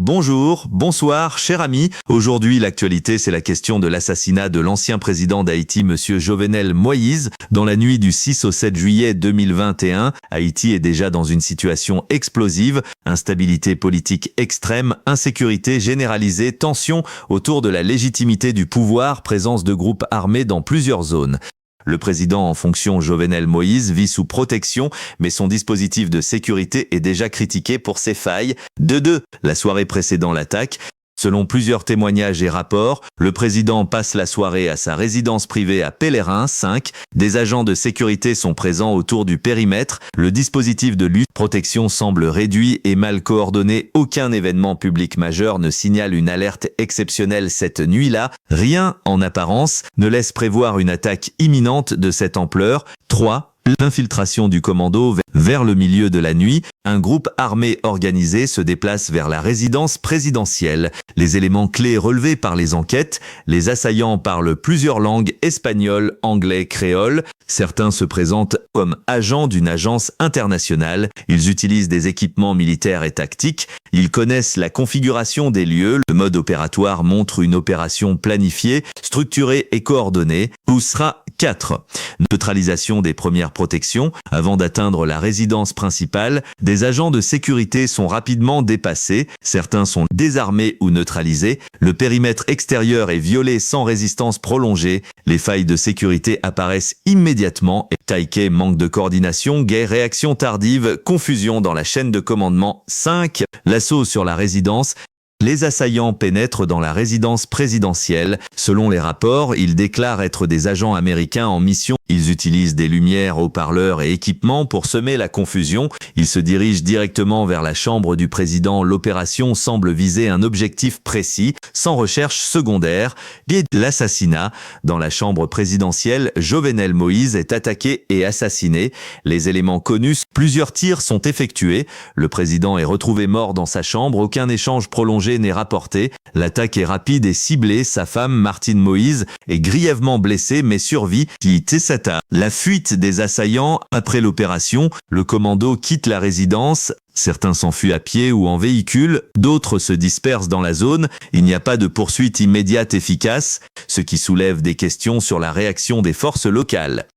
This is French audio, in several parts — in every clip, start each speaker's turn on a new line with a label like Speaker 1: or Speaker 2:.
Speaker 1: Bonjour, bonsoir, cher ami. Aujourd'hui, l'actualité, c'est la question de l'assassinat de l'ancien président d'Haïti, monsieur Jovenel Moïse. Dans la nuit du 6 au 7 juillet 2021, Haïti est déjà dans une situation explosive. Instabilité politique extrême, insécurité généralisée, tension autour de la légitimité du pouvoir, présence de groupes armés dans plusieurs zones. Le président en fonction Jovenel Moïse vit sous protection, mais son dispositif de sécurité est déjà critiqué pour ses failles. La soirée précédant l'attaque. Selon plusieurs témoignages et rapports, le président passe la soirée à sa résidence privée à Pèlerin, 5. Des agents de sécurité sont présents autour du périmètre. Le dispositif de lutte protection semble réduit et mal coordonné. Aucun événement public majeur ne signale une alerte exceptionnelle cette nuit-là. Rien, en apparence, ne laisse prévoir une attaque imminente de cette ampleur. 3. L'infiltration du commando vers le milieu de la nuit. Un groupe armé organisé se déplace vers la résidence présidentielle. Les éléments clés relevés par les enquêtes, les assaillants parlent plusieurs langues, espagnol, anglais, créole. Certains se présentent comme agents d'une agence internationale. Ils utilisent des équipements militaires et tactiques. Ils connaissent la configuration des lieux. Le mode opératoire montre une opération planifiée, structurée et coordonnée. Poussera 4. Neutralisation des premières protections. Avant d'atteindre la résidence principale, des agents de sécurité sont rapidement dépassés. Certains sont désarmés ou neutralisés. Le périmètre extérieur est violé sans résistance prolongée. Les failles de sécurité apparaissent immédiatement. Taïké, manque de coordination, guerre, réaction tardive, confusion dans la chaîne de commandement. 5. L'assaut sur la résidence. Les assaillants pénètrent dans la résidence présidentielle. Selon les rapports, ils déclarent être des agents américains en mission. Ils utilisent des lumières, haut-parleurs et équipements pour semer la confusion. Ils se dirigent directement vers la chambre du président. L'opération semble viser un objectif précis, sans recherche secondaire. L'assassinat. Dans la chambre présidentielle, Jovenel Moïse est attaqué et assassiné. Les éléments connus, plusieurs tirs sont effectués. Le président est retrouvé mort dans sa chambre. Aucun échange prolongé n'est rapporté. L'attaque est rapide et ciblée. Sa femme, Martine Moïse, est grièvement blessée mais survit. La fuite des assaillants. Après l'opération, le commando quitte la résidence. Certains s'enfuient à pied ou en véhicule, d'autres se dispersent dans la zone. Il n'y a pas de poursuite immédiate efficace, ce qui soulève des questions sur la réaction des forces locales.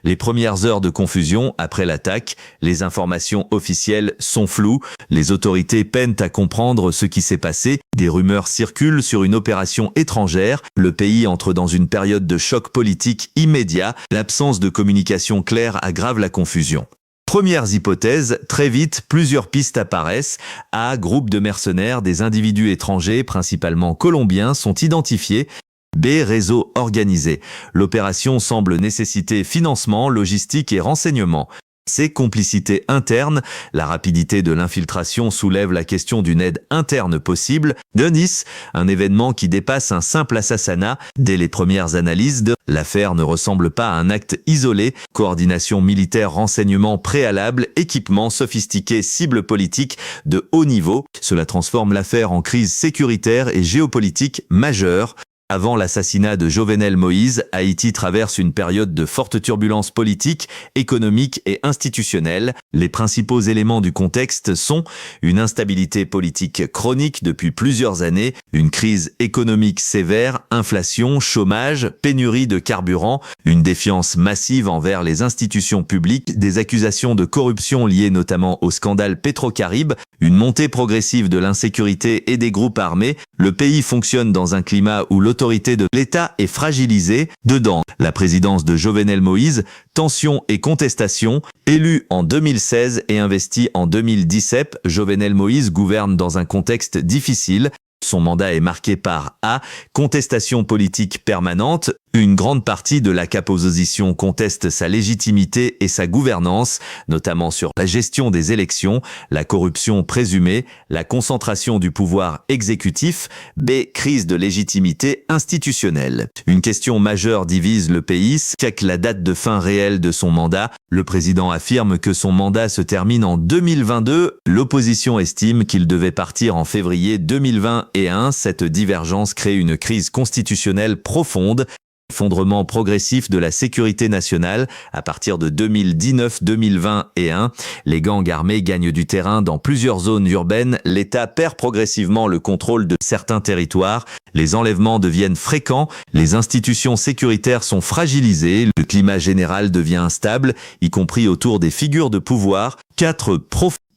Speaker 1: Les premières heures de confusion après l'attaque, les informations officielles sont floues, les autorités peinent à comprendre ce qui s'est passé, des rumeurs circulent sur une opération étrangère, le pays entre dans une période de choc politique immédiat, l'absence de communication claire aggrave la confusion. Premières hypothèses, très vite, plusieurs pistes apparaissent. A. Groupe de mercenaires, des individus étrangers, principalement colombiens, sont identifiés. B. Réseau organisé. L'opération semble nécessiter financement, logistique et renseignement. C. Complicité interne. La rapidité de l'infiltration soulève la question d'une aide interne possible. Nice, un événement qui dépasse un simple assassinat. Dès les premières analyses, l'affaire ne ressemble pas à un acte isolé. Coordination militaire, renseignement préalable, équipement sophistiqué, cible politique de haut niveau. Cela transforme l'affaire en crise sécuritaire et géopolitique majeure. Avant l'assassinat de Jovenel Moïse, Haïti traverse une période de forte turbulence politique, économique et institutionnelle. Les principaux éléments du contexte sont une instabilité politique chronique depuis plusieurs années, une crise économique sévère, inflation, chômage, pénurie de carburant, une défiance massive envers les institutions publiques, des accusations de corruption liées notamment au scandale Petrocaribe, une montée progressive de l'insécurité et des groupes armés. Le pays fonctionne dans un climat où l'autorité de l'État est fragilisée. Dedans, la présidence de Jovenel Moïse, tension et contestation. Élu en 2016 et investi en 2017, Jovenel Moïse gouverne dans un contexte difficile. Son mandat est marqué par A. Contestation politique permanente. Une grande partie de la opposition conteste sa légitimité et sa gouvernance, notamment sur la gestion des élections, la corruption présumée, la concentration du pouvoir exécutif. B. Crise de légitimité institutionnelle. Une question majeure divise le pays. Check la date de fin réelle de son mandat. Le président affirme que son mandat se termine en 2022. L'opposition estime qu'il devait partir en février 2021. Cette divergence crée une crise constitutionnelle profonde. Effondrement progressif de la sécurité nationale à partir de 2019-2021. Les gangs armés gagnent du terrain dans plusieurs zones urbaines. L'État perd progressivement le contrôle de certains territoires. Les enlèvements deviennent fréquents. Les institutions sécuritaires sont fragilisées. Le climat général devient instable, y compris autour des figures de pouvoir. 4.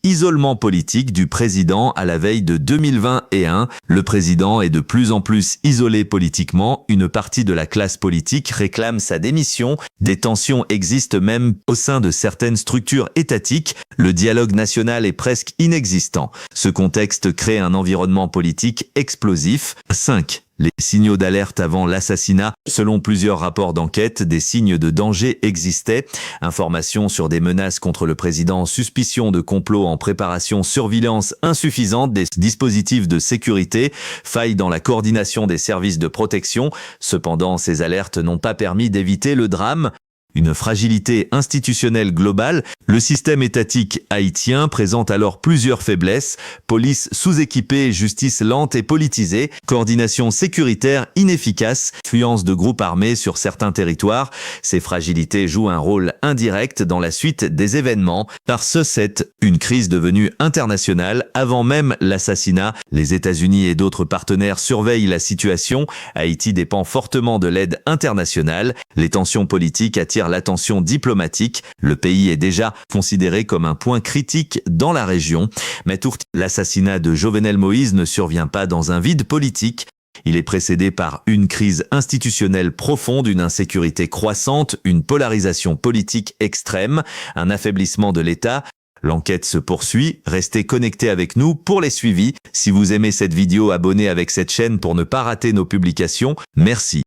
Speaker 1: Isolement politique du président à la veille de 2021. Le président est de plus en plus isolé politiquement. Une partie de la classe politique réclame sa démission. Des tensions existent même au sein de certaines structures étatiques. Le dialogue national est presque inexistant. Ce contexte crée un environnement politique explosif. 5. Les signaux d'alerte avant l'assassinat. Selon plusieurs rapports d'enquête, des signes de danger existaient. Informations sur des menaces contre le président, suspicion de complot en préparation, surveillance insuffisante des dispositifs de sécurité, failles dans la coordination des services de protection. Cependant, ces alertes n'ont pas permis d'éviter le drame. Une fragilité institutionnelle globale, le système étatique haïtien présente alors plusieurs faiblesses, police sous-équipée, justice lente et politisée, coordination sécuritaire inefficace, influence de groupes armés sur certains territoires. Ces fragilités jouent un rôle indirect dans la suite des événements. Par ce fait, une crise devenue internationale avant même l'assassinat. Les États-Unis et d'autres partenaires surveillent la situation. Haïti dépend fortement de l'aide internationale. Les tensions politiques attirent l'attention diplomatique. Le pays est déjà considéré comme un point critique dans la région. Mais l'assassinat de Jovenel Moïse ne survient pas dans un vide politique. Il est précédé par une crise institutionnelle profonde, une insécurité croissante, une polarisation politique extrême, un affaiblissement de l'État. L'enquête se poursuit, restez connectés avec nous pour les suivis. Si vous aimez cette vidéo, abonnez avec cette chaîne pour ne pas rater nos publications. Merci.